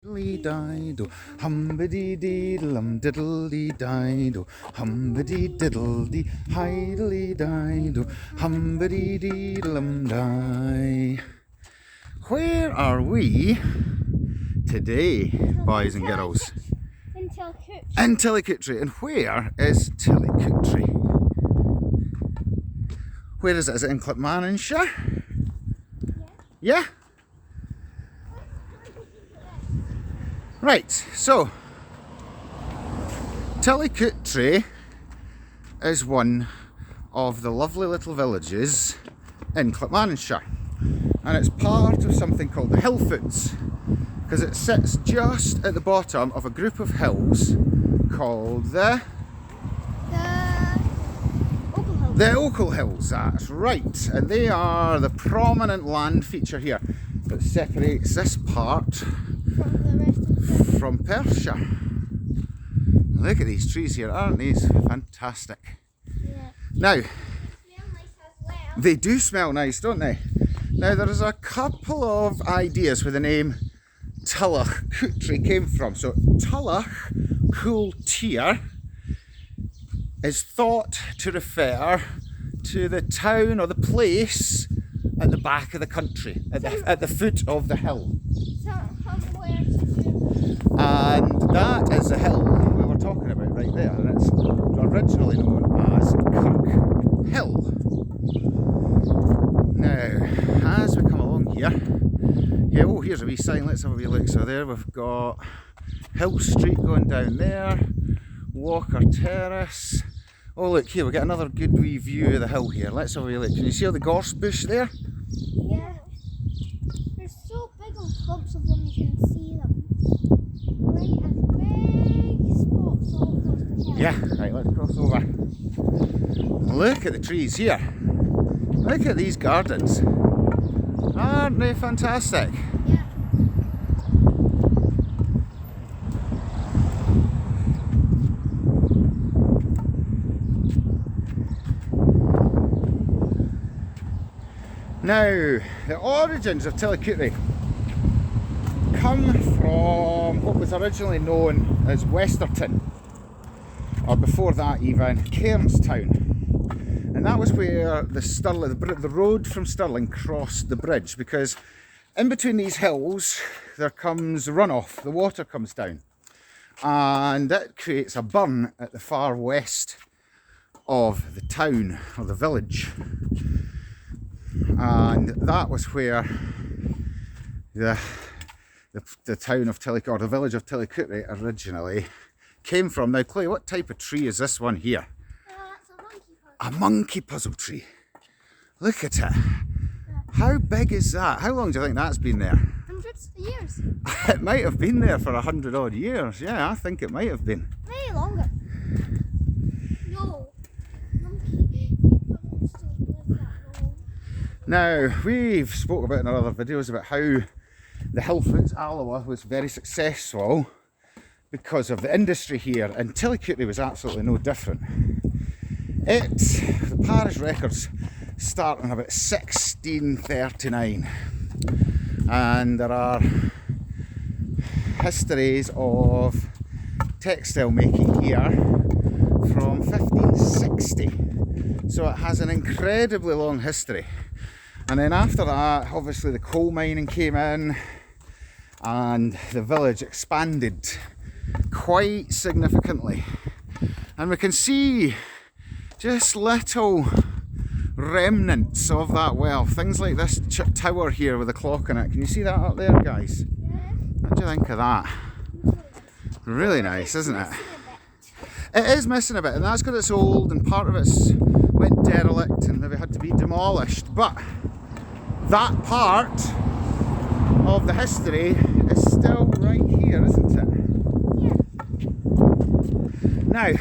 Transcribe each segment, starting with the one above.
Diddly-dido, humbity-diddlum, diddly-dido, humbity-diddly, hidely-dido, humbity-diddlum-die. Where are we today, boys and girls? In Tillicoultry. In Tillycoultry. And where is Tillycoultry? Where is it? Is it in Clackmannanshire? Yeah? Right, so Tillycoultry is one of the lovely little villages in Clackmannanshire, and it's part of something called the Hillfoots, because it sits just at the bottom of a group of hills called the Ochil Hills. That's right, and they are the prominent land feature here that separates this part from Perthshire. Look at these trees here, aren't these fantastic? Yeah. Now, They smell nice as well. they do smell nice, don't they? Now, there is a couple of ideas where the name Tillicoultry came from. So, Tillicoultry is thought to refer to the town or the place at the back of the country, at the foot of the hill. Somewhere to do. And that is the hill we were talking about right there, and it's originally known as Kirk Hill. Now, as we come along here, oh, here's a wee sign, let's have a wee look. So there we've got Hill Street going down there, Walker Terrace. Oh look, here we get another good wee view of the hill here. Let's have a wee look. Can you see all the gorse bush there? Yeah. There's so big on clumps of them, you can see them. Right, and big spots all across the hill. Yeah, right, let's cross over. Look at the trees here. Look at these gardens. Aren't they fantastic? Yeah. Now, the origins of Tillycoultry come from what was originally known as Westerton, or before that even, Cairnstown. And that was where the road from Stirling crossed the bridge, because in between these hills there comes runoff, the water comes down, and that creates a burn at the far west of the town, or the village. And that was where the town of Tillicoultry, or the village of Tillycoultry, originally came from. Now, Clay, what type of tree is this one here? That's a monkey puzzle. A monkey puzzle tree. Look at it. How big is that? How long do you think that's been there? Hundreds of years. It might have been there for 100 odd years. Yeah, I think it might have been. Maybe longer. No. Monkey puzzles don't live that long. Now, we've spoke about in our other videos about how the Hillfoots, Alva, was very successful because of the industry here, and Tillycoultry was absolutely no different. The parish records start in about 1639, and there are histories of textile making here from 1560, so it has an incredibly long history. And then after that, obviously the coal mining came in and the village expanded quite significantly. And we can see just little remnants of that wealth. Things like this tower here with a clock in it. Can you see that up there, guys? What do you think of that? Really nice, isn't it? It is missing a bit, and that's because it's old and part of it's went derelict and maybe had to be demolished. But that part of the history is still right here, isn't it? Yeah. Now,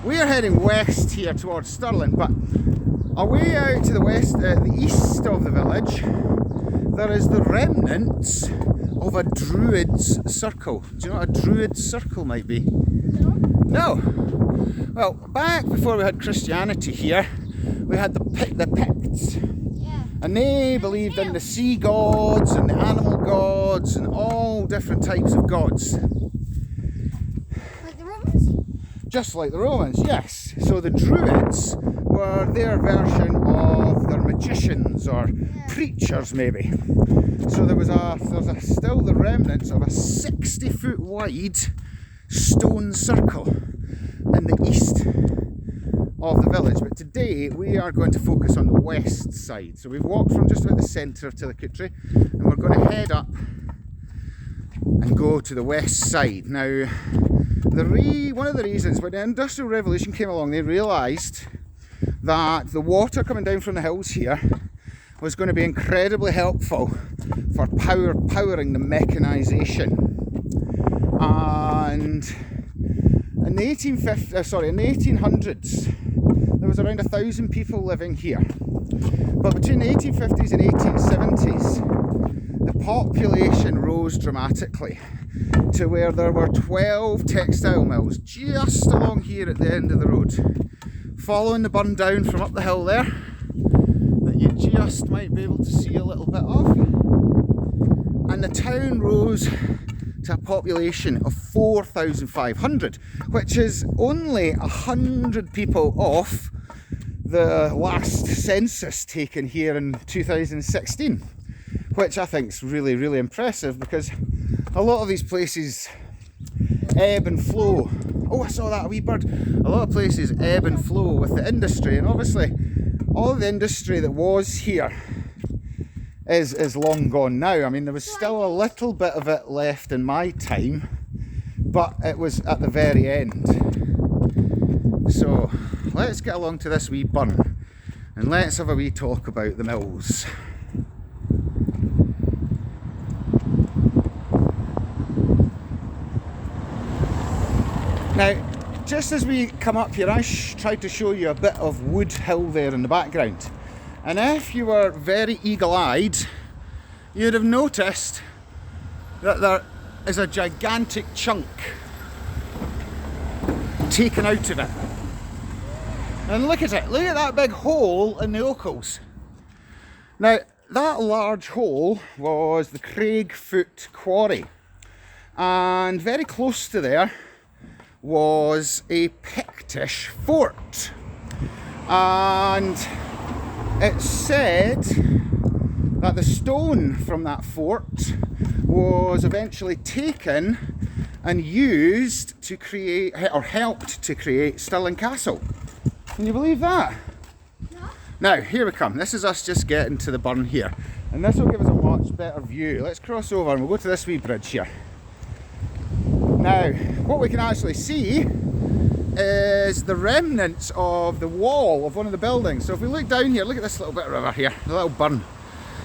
we are heading west here towards Stirling, but away out to the west, the east of the village, there is the remnants of a druid's circle. Do you know what a druid's circle might be? No. Well, back before we had Christianity here, we had the Picts. Yeah. And they believed in the sea gods and the animal gods and all different types of gods. Like the Romans? Just like the Romans, yes. So the Druids were their version of their magicians or preachers, maybe. So there's still the remnants of a 60-foot wide stone circle in the east of the village. But today we are going to focus on the west side. So we've walked from just about the centre of Tillycoultry and we're going to head up and go to the west side. Now, one of the reasons when the Industrial Revolution came along, they realised that the water coming down from the hills here was going to be incredibly helpful for powering the mechanisation. And in the 1800s, there was around 1,000 people living here. But between the 1850s and 1870s, the population rose dramatically to where there were 12 textile mills just along here at the end of the road, following the burn down from up the hill there, that you just might be able to see a little bit of. And the town rose to a population of 4,500, which is only 100 people off the last census taken here in 2016, which I think is really, really impressive, because a lot of these places ebb and flow. Oh, I saw that, a wee bird. A lot of places ebb and flow with the industry, and obviously all the industry that was here is long gone now. I mean, there was still a little bit of it left in my time, but it was at the very end. So let's get along to this wee burn and let's have a wee talk about the mills. Now, just as we come up here, I tried to show you a bit of wood hill there in the background. And if you were very eagle-eyed, you'd have noticed that there is a gigantic chunk taken out of it. And look at it, look at that big hole in the Ochils. Now, that large hole was the Hillfoots quarry. And very close to there was a Pictish fort. And it's said that the stone from that fort was eventually taken and used to create, or helped to create, Stirling Castle. Can you believe that? No. Now, here we come. This is us just getting to the burn here. And this will give us a much better view. Let's cross over and we'll go to this wee bridge here. Now, what we can actually see is the remnants of the wall of one of the buildings. So if we look down here, look at this little bit of river here, the little burn.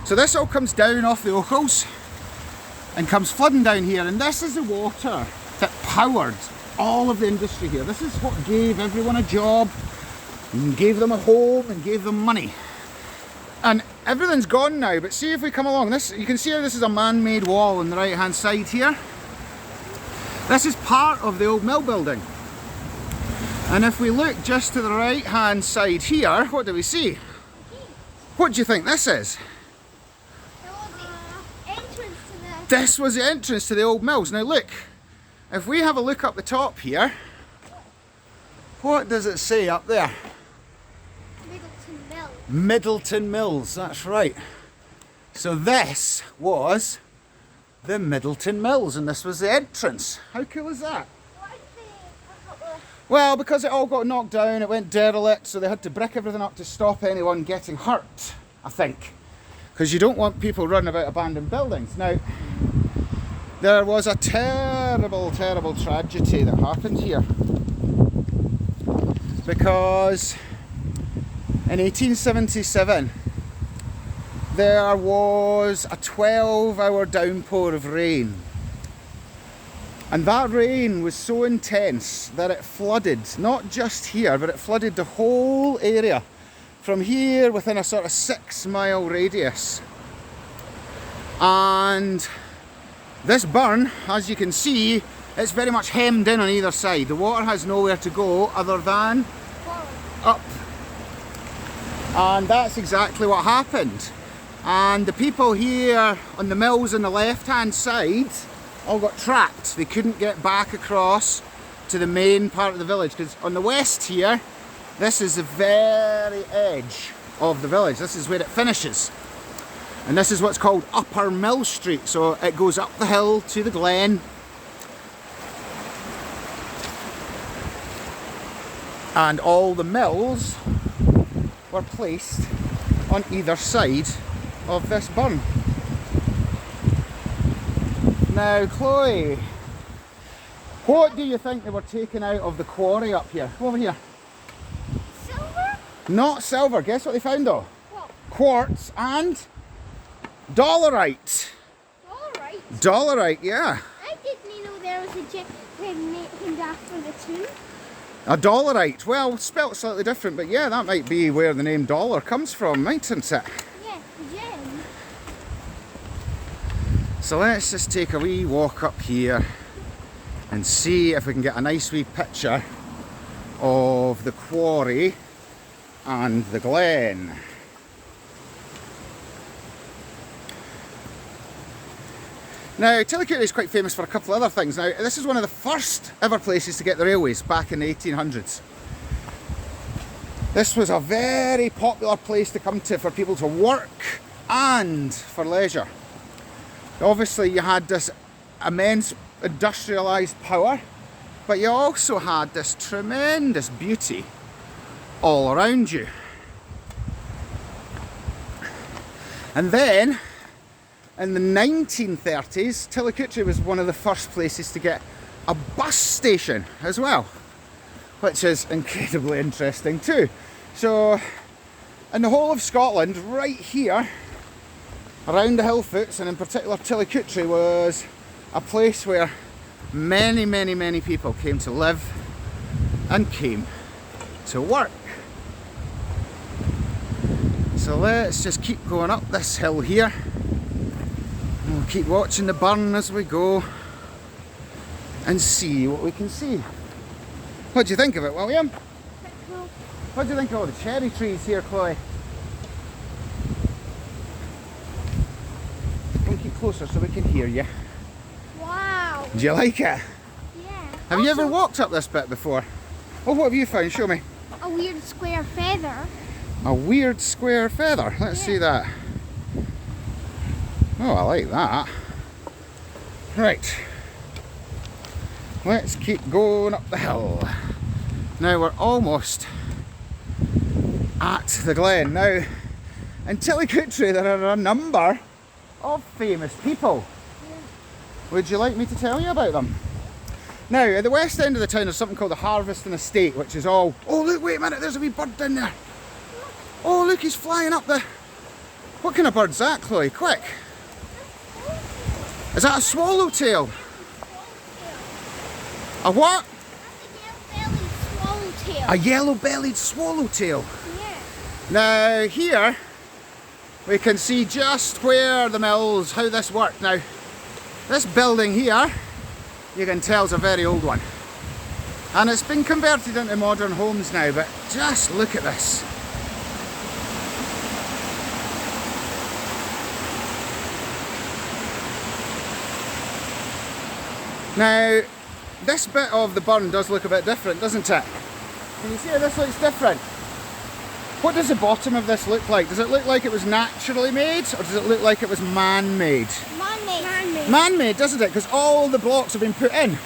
So this all comes down off the Ochils and comes flooding down here, and this is the water that powered all of the industry here. This is what gave everyone a job and gave them a home and gave them money. And everything's gone now, but see if we come along this, you can see how this is a man-made wall on the right hand side here. This is part of the old mill building. And if we look just to the right hand side here, what do we see? What do you think this is? This was the entrance to the old mills. Now look, if we have a look up the top here, what does it say up there? Middleton Mills. Middleton Mills, that's right. So this was the Middleton Mills and this was the entrance. How cool is that? Well, because it all got knocked down, it went derelict, so they had to brick everything up to stop anyone getting hurt, I think. Because you don't want people running about abandoned buildings. Now, there was a terrible, terrible tragedy that happened here. Because in 1877, there was a 12-hour downpour of rain. And that rain was so intense that it flooded, not just here, but it flooded the whole area from here within a sort of 6-mile radius. And this burn, as you can see, it's very much hemmed in on either side. The water has nowhere to go other than up. And that's exactly what happened. And the people here on the mills on the left hand side all got trapped. They couldn't get back across to the main part of the village, because on the west here, this is the very edge of the village. This is where it finishes. And this is what's called Upper Mill Street. So it goes up the hill to the glen. And all the mills were placed on either side of this burn. Now, Chloe, what do you think they were taking out of the quarry up here? Come over here. Silver? Not silver. Guess what they found though? What? Quartz and dolerite. Alright. Dolerite, yeah. I didn't know there was a jet named after the tomb. A dolerite. Well, spelt slightly different, but yeah, that might be where the name dollar comes from, mightn't it? Yeah, the gem. So let's just take a wee walk up here and see if we can get a nice wee picture of the quarry and the glen. Now, Tillycoultry is quite famous for a couple of other things. Now, this is one of the first ever places to get the railways back in the 1800s. This was a very popular place to come to for people to work and for leisure. Obviously, you had this immense industrialised power, but you also had this tremendous beauty all around you. And then, in the 1930s, Tillycoultry was one of the first places to get a bus station as well, which is incredibly interesting too. So, in the whole of Scotland, right here, around the Hillfoots, and in particular Tillycoultry, was a place where many, many, many people came to live and came to work. So let's just keep going up this hill here. We'll keep watching the burn as we go and see what we can see. What do you think of it, William? Cool. What do you think of all the cherry trees here, Chloe? Come keep closer so we can hear you. Wow. Do you like it? Yeah. Have you ever walked up this bit before? Oh, what have you found? Show me. A weird square feather. A weird square feather. Let's see that. Oh, I like that. Right. Let's keep going up the hill. Now we're almost at the glen. Now, in Tillycoultry there are a number of famous people. Would you like me to tell you about them? Now, at the west end of the town there's something called the Harvesting Estate, which is all... Oh, look, wait a minute, there's a wee bird down there. Oh, look, he's flying up the... What kind of bird's that, Chloe? Quick. Is that a swallowtail? A what? That's A a yellow-bellied swallowtail. yellow-bellied swallowtail. Yeah. Now, here we can see just where the mills, how this worked. Now, this building here, you can tell is a very old one. And it's been converted into modern homes now, but just look at this. Now, this bit of the burn does look a bit different, doesn't it? Can you see how this looks different? What does the bottom of this look like? Does it look like it was naturally made, or does it look like it was man-made? Man-made. Man-made. Man-made, doesn't it? Because all the blocks have been put in.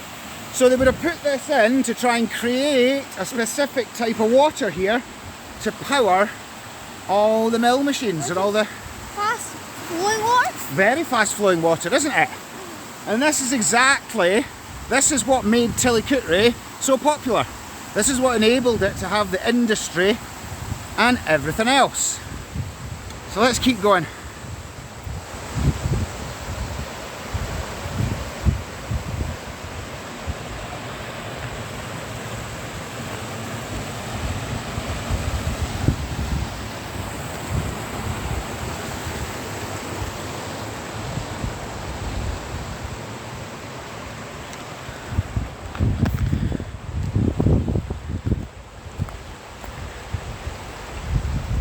So they would have put this in to try and create a specific type of water here to power all the mill machines and all the... Fast flowing water? Very fast flowing water, isn't it? And this is what made Tillycoultry so popular. This is what enabled it to have the industry and everything else. So let's keep going.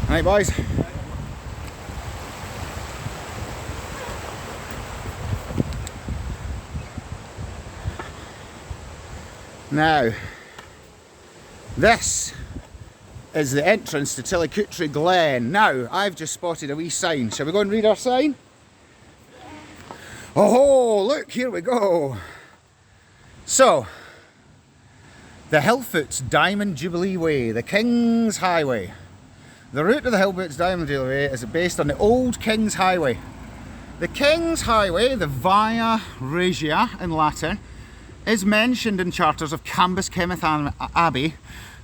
Right, boys. Now, this is the entrance to Tillycoultry Glen. Now, I've just spotted a wee sign. Shall we go and read our sign? Oh, look, here we go. So, the Hillfoots Diamond Jubilee Way, the King's Highway. The route of the Hillfoots Diamond Jubilee Way is based on the old King's Highway. The King's Highway, the Via Regia in Latin, is mentioned in charters of Cambus Kenneth Abbey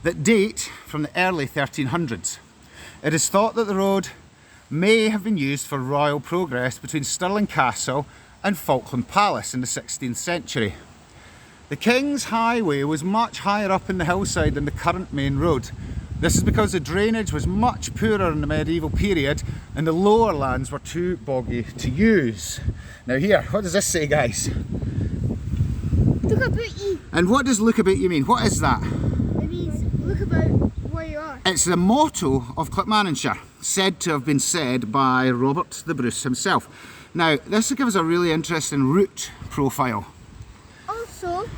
that date from the early 1300s. It is thought that the road may have been used for royal progress between Stirling Castle and Falkland Palace in the 16th century. The King's Highway was much higher up in the hillside than the current main road. This is because the drainage was much poorer in the medieval period and the lower lands were too boggy to use. Now here, what does this say, guys? Look about you. And what does look about you mean? What is that? It means look about where you are. It's the motto of Clackmannanshire, said to have been said by Robert the Bruce himself. Now, this will give us a really interesting route profile. Also,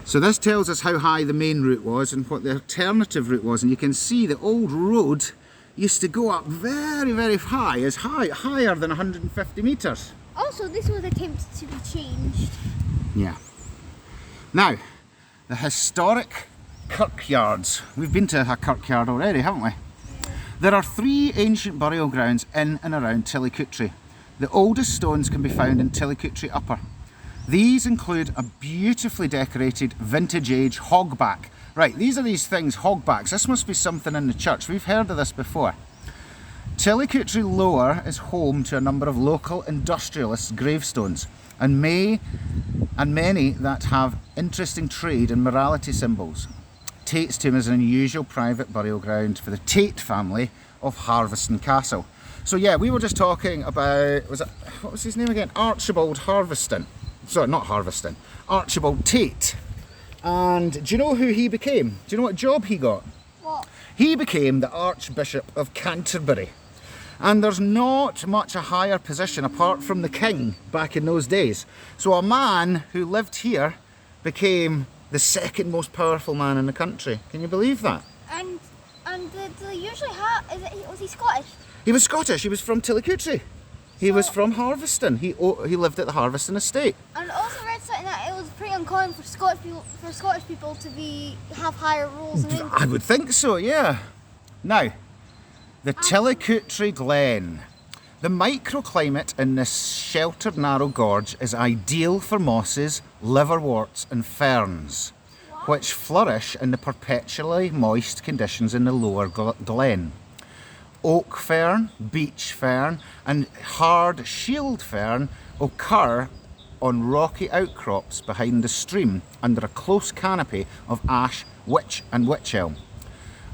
so this tells us how high the main route was and what the alternative route was, and you can see the old road used to go up very, very high, higher than 150 metres. also this was attempted to be changed. Yeah. Now, the historic kirkyards. We've been to a kirkyard already, haven't we? There are 3 ancient burial grounds in and around Tillycoultry. The oldest stones can be found in Tillycoultry Upper. These include a beautifully decorated vintage age hogback. Right, these are these things, hogbacks. This must be something in the church. We've heard of this before. Tillycoultry Lower is home to a number of local industrialists' gravestones and many that have interesting trade and morality symbols. Tate's tomb is an unusual private burial ground for the Tate family of Harveston Castle. So yeah, we were just talking about, what was his name again? Archibald Harveston. Sorry, not Harveston. Archibald Tate. And do you know who he became? Do you know what job he got? What? He became the Archbishop of Canterbury. And there's not much a higher position apart from the king back in those days. So a man who lived here became the second most powerful man in the country. Can you believe that? And do they usually have? Was he Scottish? He was Scottish. He was from Tillycoultry. He was from Harveston. He lived at the Harveston estate. And also read something that it was pretty uncommon for Scottish people to have higher roles in England. I would think so, yeah. Now, the Tillycoultry Glen. The microclimate in this sheltered narrow gorge is ideal for mosses, liverworts and ferns, which flourish in the perpetually moist conditions in the lower glen. Oak fern, beech fern and hard shield fern occur on rocky outcrops behind the stream under a close canopy of ash, wych and wych elm.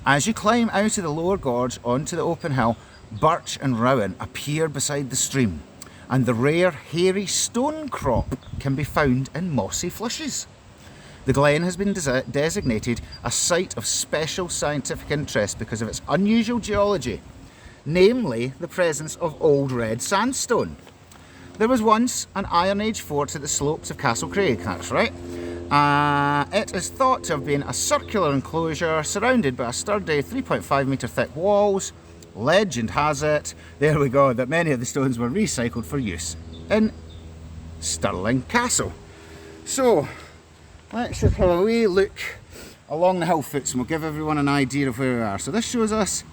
As you climb out of the lower gorge onto the open hill, birch and rowan appear beside the stream, and the rare hairy stone crop can be found in mossy flushes. The glen has been designated a site of special scientific interest because of its unusual geology, namely the presence of old red sandstone. There was once an Iron Age fort at the slopes of Castle Craig, that's right. It is thought to have been a circular enclosure surrounded by a sturdy 3.5 metre thick walls. Legend has it, there we go, that many of the stones were recycled for use in Stirling Castle. So, let's just have a wee look along the Hillfoots and we'll give everyone an idea of where we are. So this shows us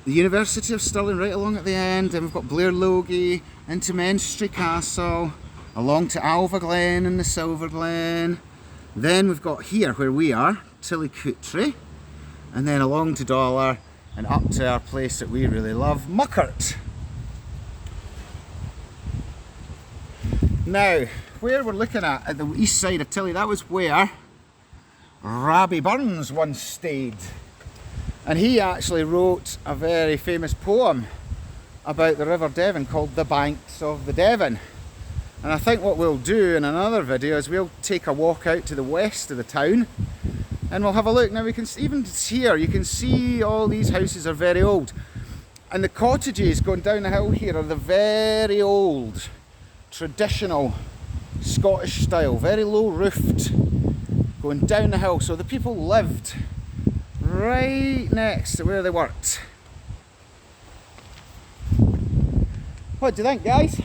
the University of Stirling right along at the end, and we've got Blair Logie into Menstrie Castle, along to Alva Glen and the Silver Glen. Then we've got here where we are, Tillycoultry, and then along to Dollar and up to our place that we really love, Muckhart. Now, where we're looking at the east side of Tilly, that was where Rabbie Burns once stayed. And he actually wrote a very famous poem about the River Devon called The Banks of the Devon. And I think what we'll do in another video is we'll take a walk out to the west of the town and we'll have a look. Now we can even here, you can see all these houses are very old. And the cottages going down the hill here are the very old, traditional Scottish style, very low roofed going down the hill. So the people lived right next to where they worked. What do you think, guys?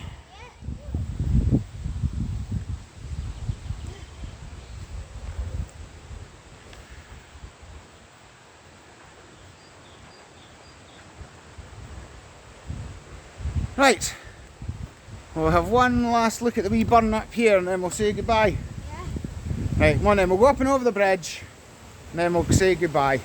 Right, we'll have one last look at the wee burn up here and then we'll say goodbye. Yeah. Right, come on then, we'll go up and over the bridge and then we'll say goodbye.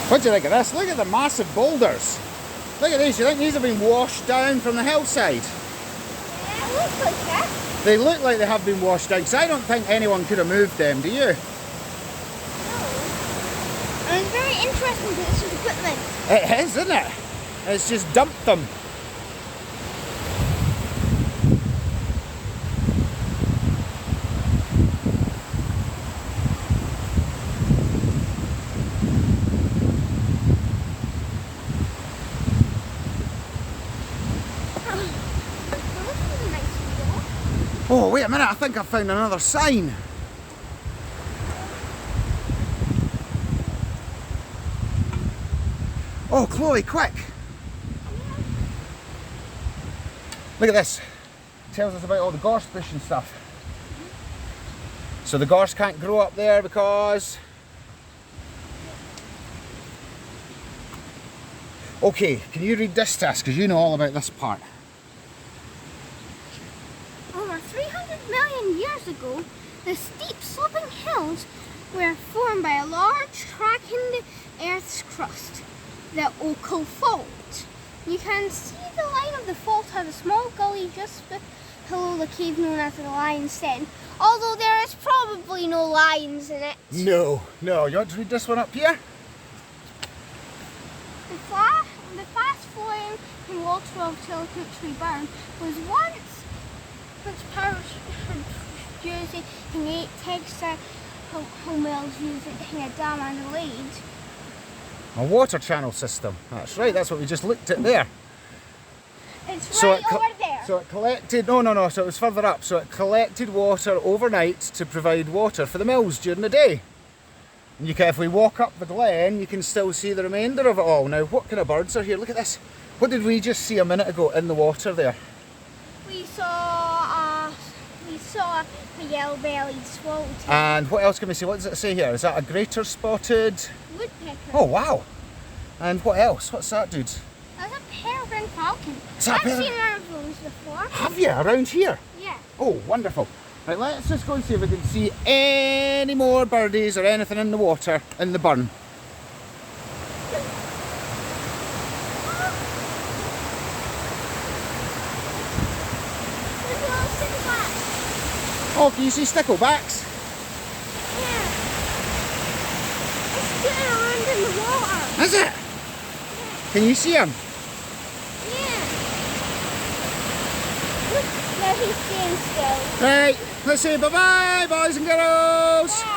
What do you think of this? Look at the massive boulders. Look at these, you think these have been washed down from the hillside? Yeah, it looks like that. They look like they have been washed down, because I don't think anyone could have moved them, do you? No. And it's very interesting because it's equipment. It is, isn't it? It's just dumped them. Oh, wait a minute, I think I found another sign. Oh, Chloe, quick. Look at this. It tells us about all the gorse bush and stuff. So the gorse can't grow up there because... Okay, can you read this to us? Because you know all about this part. Over 300 million years ago, the steep sloping hills were formed by a large crack in the Earth's crust, the Ochil fault. You can see the line of the fault has a small gully just below the cave known as the Lion's Den, although there is probably no lions in it. No. You want to read this one up here? The fast-flowing water of Tillicoultry burn was once using 8 textile mills using a dam and a lead. A water channel system. That's right, that's what we just looked at there. It's right over there. So it collected, no, so it was further up. So it collected water overnight to provide water for the mills during the day. And you can, if we walk up the glen, you can still see the remainder of it all. Now, what kind of birds are here? Look at this. What did we just see a minute ago in the water there? We saw a yellow-bellied swallow. And what else can we see? What does it say here? Is that a greater spotted Woodpecker. Oh, wow. And what else? What's that, dude? That's a peregrine falcon. Is that I've seen one of those before. Have you? Around here? Yeah. Oh, wonderful. Right, let's just go and see if we can see any more birdies or anything in the water in the burn. Oh, can you see sticklebacks? Yeah. It's getting around in the water. Is it? Yeah. Can you see them? Yeah. Look, now he's staying still. Right, let's say bye-bye, boys and girls. Bye.